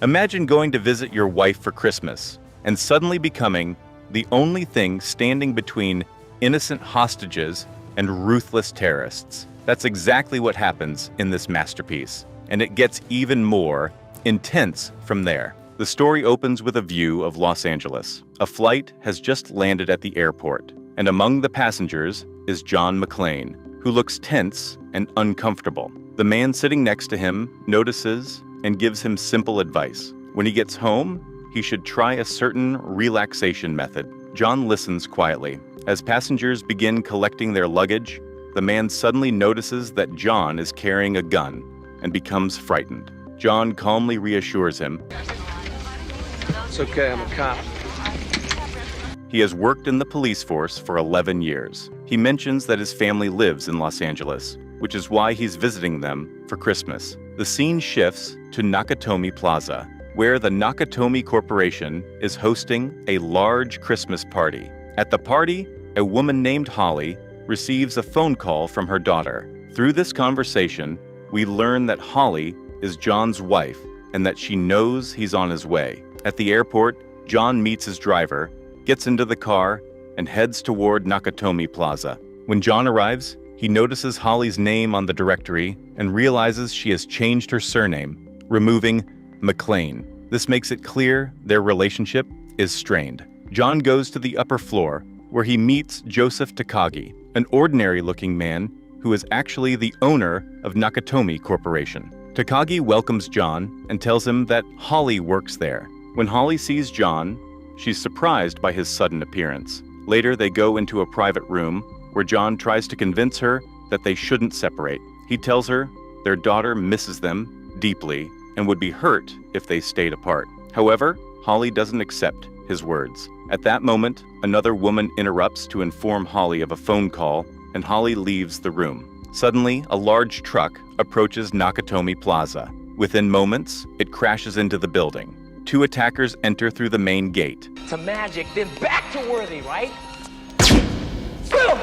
Imagine going to visit your wife for Christmas and suddenly becoming the only thing standing between innocent hostages and ruthless terrorists. That's exactly what happens in this masterpiece, and it gets even more intense from there. The story opens with a view of Los Angeles. A flight has just landed at the airport, and among the passengers is John McClane, who looks tense and uncomfortable. The man sitting next to him notices and gives him simple advice. When he gets home, he should try a certain relaxation method. John listens quietly. As passengers begin collecting their luggage, the man suddenly notices that John is carrying a gun and becomes frightened. John calmly reassures him. It's okay, I'm a cop. He has worked in the police force for 11 years. He mentions that his family lives in Los Angeles, which is why he's visiting them for Christmas. The scene shifts to Nakatomi Plaza, where the Nakatomi Corporation is hosting a large Christmas party. At the party, a woman named Holly receives a phone call from her daughter. Through this conversation, we learn that Holly is John's wife and that she knows he's on his way. At the airport, John meets his driver, gets into the car, and heads toward Nakatomi Plaza. When John arrives, he notices Holly's name on the directory and realizes she has changed her surname, removing McClane. This makes it clear their relationship is strained. John goes to the upper floor, where he meets Joseph Takagi, an ordinary-looking man who is actually the owner of Nakatomi Corporation. Takagi welcomes John and tells him that Holly works there. When Holly sees John, she's surprised by his sudden appearance. Later, they go into a private room where John tries to convince her that they shouldn't separate. He tells her their daughter misses them deeply and would be hurt if they stayed apart. However, Holly doesn't accept his words. At that moment, another woman interrupts to inform Holly of a phone call, and Holly leaves the room. Suddenly, a large truck approaches Nakatomi Plaza. Within moments, it crashes into the building. Two attackers enter through the main gate. To magic, then back to Worthy, right? Boom!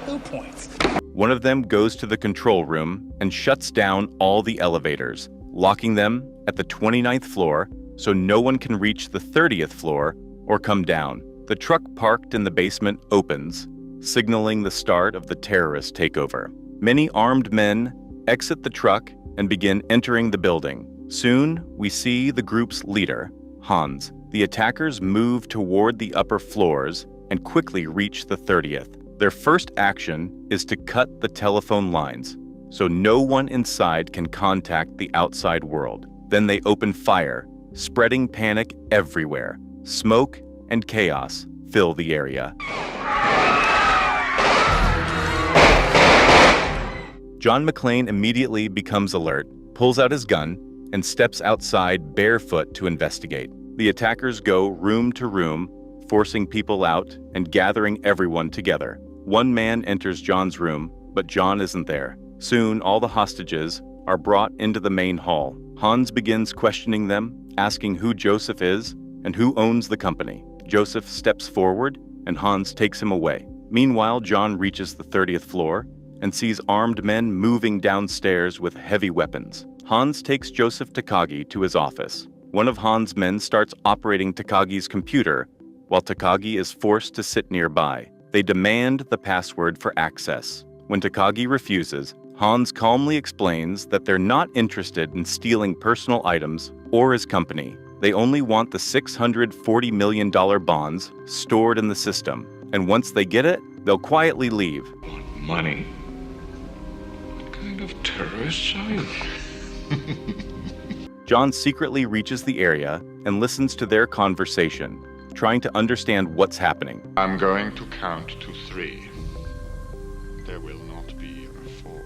2 points. One of them goes to the control room and shuts down all the elevators, locking them at the 29th floor so no one can reach the 30th floor or come down. The truck parked in the basement opens, signaling the start of the terrorist takeover. Many armed men exit the truck and begin entering the building. Soon, we see the group's leader, Hans. The attackers move toward the upper floors and quickly reach the 30th. Their first action is to cut the telephone lines, so no one inside can contact the outside world. Then they open fire, spreading panic everywhere. Smoke and chaos fill the area. John McClane immediately becomes alert, pulls out his gun, and steps outside barefoot to investigate. The attackers go room to room, forcing people out and gathering everyone together. One man enters John's room, but John isn't there. Soon, all the hostages are brought into the main hall. Hans begins questioning them, asking who Joseph is and who owns the company. Joseph steps forward, and Hans takes him away. Meanwhile, John reaches the 30th floor and sees armed men moving downstairs with heavy weapons. Hans takes Joseph Takagi to his office. One of Hans' men starts operating Takagi's computer, while Takagi is forced to sit nearby. They demand the password for access. When Takagi refuses, Hans calmly explains that they're not interested in stealing personal items or his company. They only want the $640 million bonds stored in the system, and once they get it, they'll quietly leave. Want money? What kind of terrorists are you? John secretly reaches the area and listens to their conversation, trying to understand what's happening. I'm going to count to 3. There will not be a 4.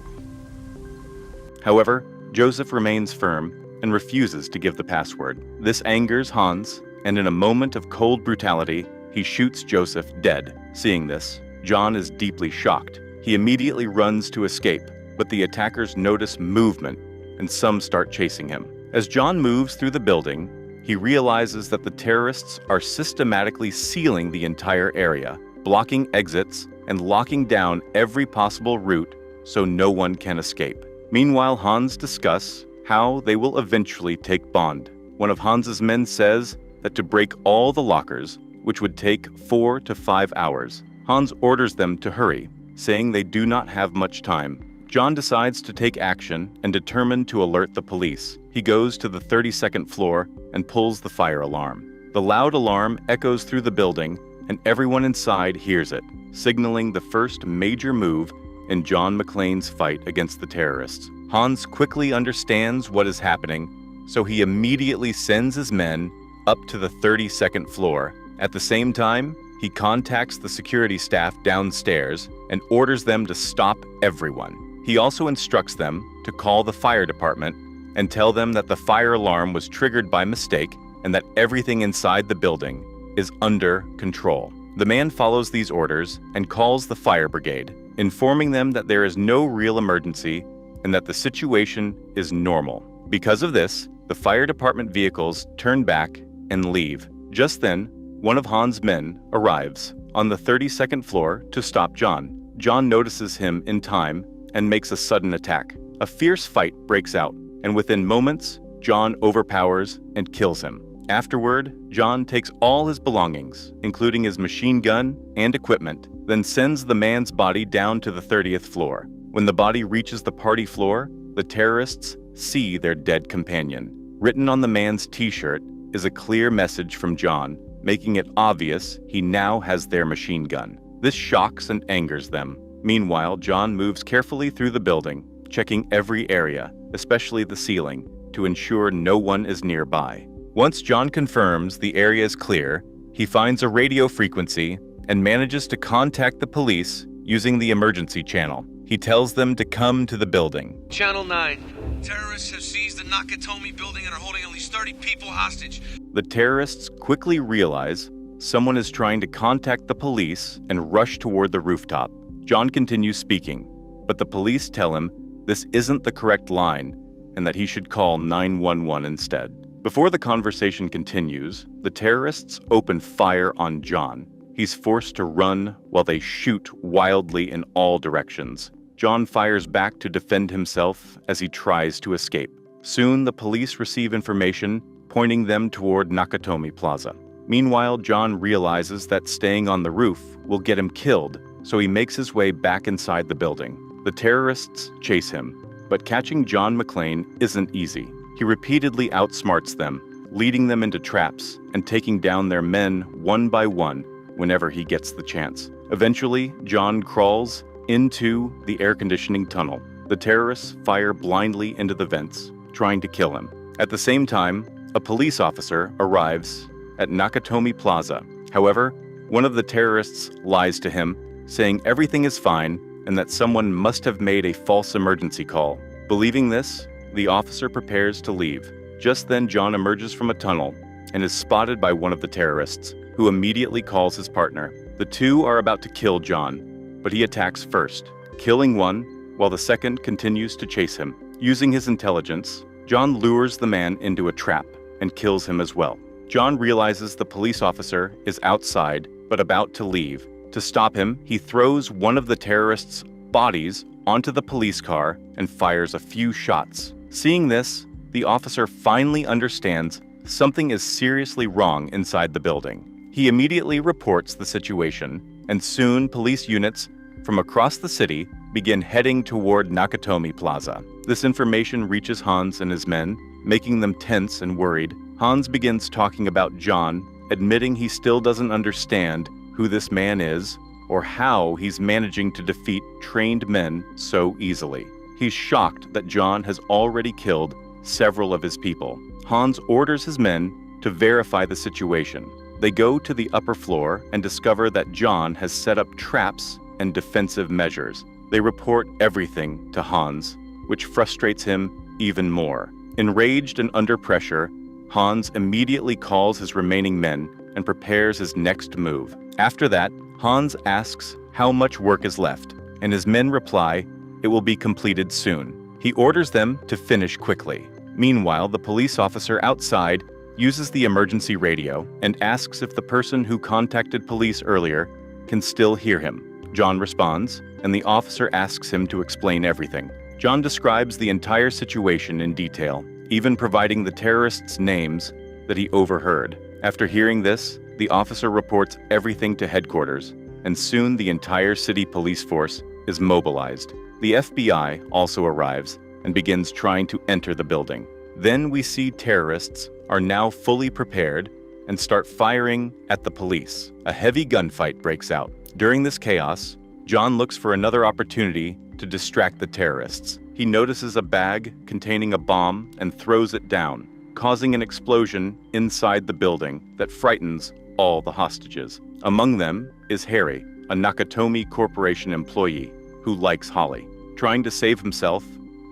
However, Joseph remains firm and refuses to give the password. This angers Hans, and in a moment of cold brutality, he shoots Joseph dead. Seeing this, John is deeply shocked. He immediately runs to escape, but the attackers notice movement, and some start chasing him. As John moves through the building, he realizes that the terrorists are systematically sealing the entire area, blocking exits and locking down every possible route so no one can escape. Meanwhile, Hans discusses how they will eventually take Bond. one of Hans's men says that to break all the lockers, which would take 4 to 5 hours. Hans orders them to hurry, saying they do not have much time. John decides to take action and determined to alert the police. He goes to the 32nd floor and pulls the fire alarm. The loud alarm echoes through the building, and everyone inside hears it, signaling the first major move in John McClane's fight against the terrorists. Hans quickly understands what is happening, so he immediately sends his men up to the 32nd floor. At the same time, he contacts the security staff downstairs and orders them to stop everyone. He also instructs them to call the fire department and tell them that the fire alarm was triggered by mistake and that everything inside the building is under control. The man follows these orders and calls the fire brigade, informing them that there is no real emergency and that the situation is normal. Because of this, the fire department vehicles turn back and leave. Just then, one of Hans' men arrives on the 32nd floor to stop John. John notices him in time and makes a sudden attack. A fierce fight breaks out, and within moments, John overpowers and kills him. Afterward, John takes all his belongings, including his machine gun and equipment, then sends the man's body down to the 30th floor. When the body reaches the party floor, the terrorists see their dead companion. Written on the man's t-shirt is a clear message from John, making it obvious he now has their machine gun. This shocks and angers them. Meanwhile, John moves carefully through the building, checking every area, especially the ceiling, to ensure no one is nearby. Once John confirms the area is clear, he finds a radio frequency and manages to contact the police using the emergency channel. He tells them to come to the building. Channel 9. Terrorists have seized the Nakatomi building and are holding at least 30 people hostage. The terrorists quickly realize someone is trying to contact the police and rush toward the rooftop. John continues speaking, but the police tell him this isn't the correct line and that he should call 911 instead. Before the conversation continues, the terrorists open fire on John. He's forced to run while they shoot wildly in all directions. John fires back to defend himself as he tries to escape. Soon, the police receive information pointing them toward Nakatomi Plaza. Meanwhile, John realizes that staying on the roof will get him killed, so he makes his way back inside the building. The terrorists chase him, but catching John McClane isn't easy. He repeatedly outsmarts them, leading them into traps and taking down their men one by one whenever he gets the chance. Eventually, John crawls into the air conditioning tunnel. The terrorists fire blindly into the vents, trying to kill him. At the same time, a police officer arrives at Nakatomi Plaza. However, one of the terrorists lies to him, saying everything is fine and that someone must have made a false emergency call. Believing this, the officer prepares to leave. Just then, John emerges from a tunnel and is spotted by one of the terrorists, who immediately calls his partner. The two are about to kill John, but he attacks first, killing one while the second continues to chase him. Using his intelligence, John lures the man into a trap and kills him as well. John realizes the police officer is outside but about to leave. To stop him, he throws one of the terrorists' bodies onto the police car and fires a few shots. Seeing this, the officer finally understands something is seriously wrong inside the building. He immediately reports the situation, and soon police units from across the city begin heading toward Nakatomi Plaza. This information reaches Hans and his men, making them tense and worried. Hans begins talking about John, admitting he still doesn't understand who this man is or how he's managing to defeat trained men so easily. He's shocked that John has already killed several of his people. Hans orders his men to verify the situation. They go to the upper floor and discover that John has set up traps and defensive measures. They report everything to Hans, which frustrates him even more. Enraged and under pressure, Hans immediately calls his remaining men and prepares his next move. After that, Hans asks how much work is left, and his men reply, it will be completed soon. He orders them to finish quickly. Meanwhile, the police officer outside uses the emergency radio and asks if the person who contacted police earlier can still hear him. John responds, and the officer asks him to explain everything. John describes the entire situation in detail, even providing the terrorists' names that he overheard. After hearing this, the officer reports everything to headquarters, and soon the entire city police force is mobilized. The FBI also arrives and begins trying to enter the building. Then we see terrorists are now fully prepared and start firing at the police. A heavy gunfight breaks out. During this chaos, John looks for another opportunity to distract the terrorists. He notices a bag containing a bomb and throws it down, causing an explosion inside the building that frightens all the hostages. Among them is Harry, a Nakatomi Corporation employee who likes Holly. Trying to save himself,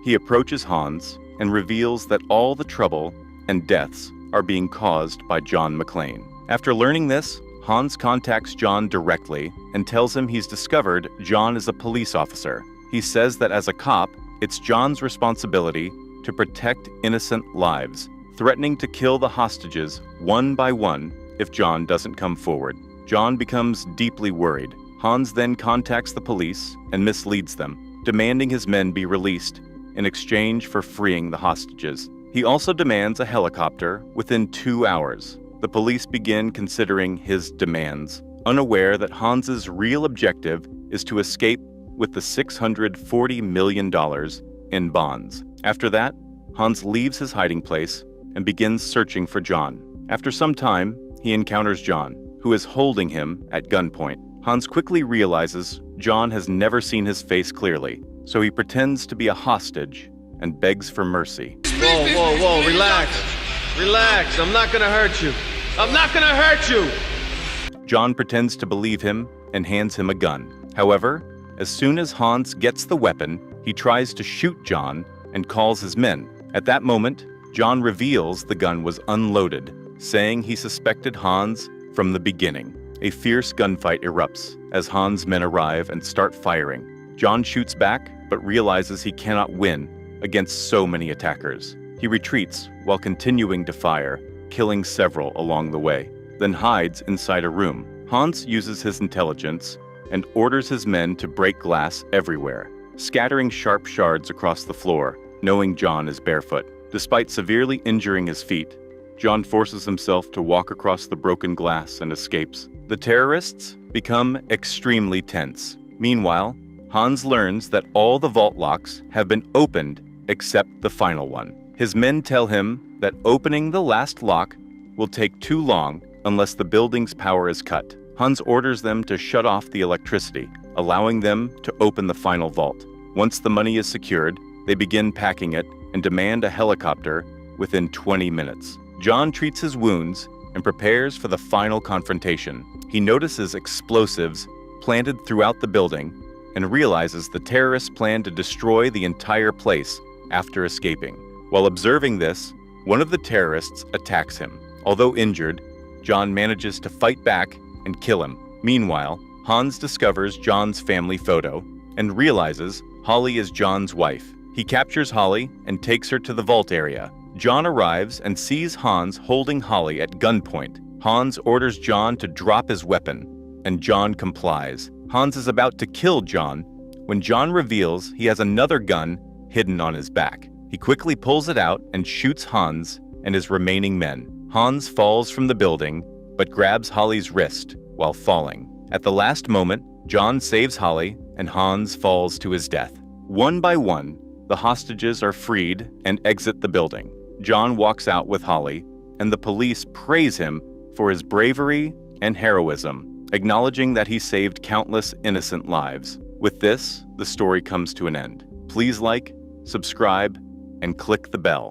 he approaches Hans and reveals that all the trouble and deaths are being caused by John McClane. After learning this, Hans contacts John directly and tells him he's discovered John is a police officer. He says that as a cop, it's John's responsibility to protect innocent lives, threatening to kill the hostages one by one if John doesn't come forward. John becomes deeply worried. Hans then contacts the police and misleads them, demanding his men be released in exchange for freeing the hostages. He also demands a helicopter within 2 hours. The police begin considering his demands, unaware that Hans's real objective is to escape with the $640 million in bonds. After that, Hans leaves his hiding place and begins searching for John. After some time, he encounters John, who is holding him at gunpoint. Hans quickly realizes John has never seen his face clearly, so he pretends to be a hostage and begs for mercy. Whoa, relax. Relax, I'm not gonna hurt you. I'm not gonna hurt you! John pretends to believe him and hands him a gun. However, as soon as Hans gets the weapon, he tries to shoot John and calls his men. At that moment, John reveals the gun was unloaded, saying he suspected Hans from the beginning. A fierce gunfight erupts as Hans' men arrive and start firing. John shoots back, but realizes he cannot win against so many attackers. He retreats while continuing to fire, killing several along the way, then hides inside a room. Hans uses his intelligence and orders his men to break glass everywhere, scattering sharp shards across the floor, knowing John is barefoot. Despite severely injuring his feet, John forces himself to walk across the broken glass and escapes. The terrorists become extremely tense. Meanwhile, Hans learns that all the vault locks have been opened except the final one. His men tell him that opening the last lock will take too long unless the building's power is cut. Hans orders them to shut off the electricity, allowing them to open the final vault. Once the money is secured, they begin packing it and demand a helicopter within 20 minutes. John treats his wounds and prepares for the final confrontation. He notices explosives planted throughout the building and realizes the terrorists plan to destroy the entire place after escaping. While observing this, one of the terrorists attacks him. Although injured, John manages to fight back and kill him. Meanwhile, Hans discovers John's family photo and realizes Holly is John's wife. He captures Holly and takes her to the vault area. John arrives and sees Hans holding Holly at gunpoint. Hans orders John to drop his weapon, and John complies. Hans is about to kill John when John reveals he has another gun hidden on his back. He quickly pulls it out and shoots Hans and his remaining men. Hans falls from the building, but grabs Holly's wrist while falling. At the last moment, John saves Holly and Hans falls to his death. One by one, the hostages are freed and exit the building. John walks out with Holly, and the police praise him for his bravery and heroism, acknowledging that he saved countless innocent lives. With this, the story comes to an end. Please like, subscribe, and click the bell.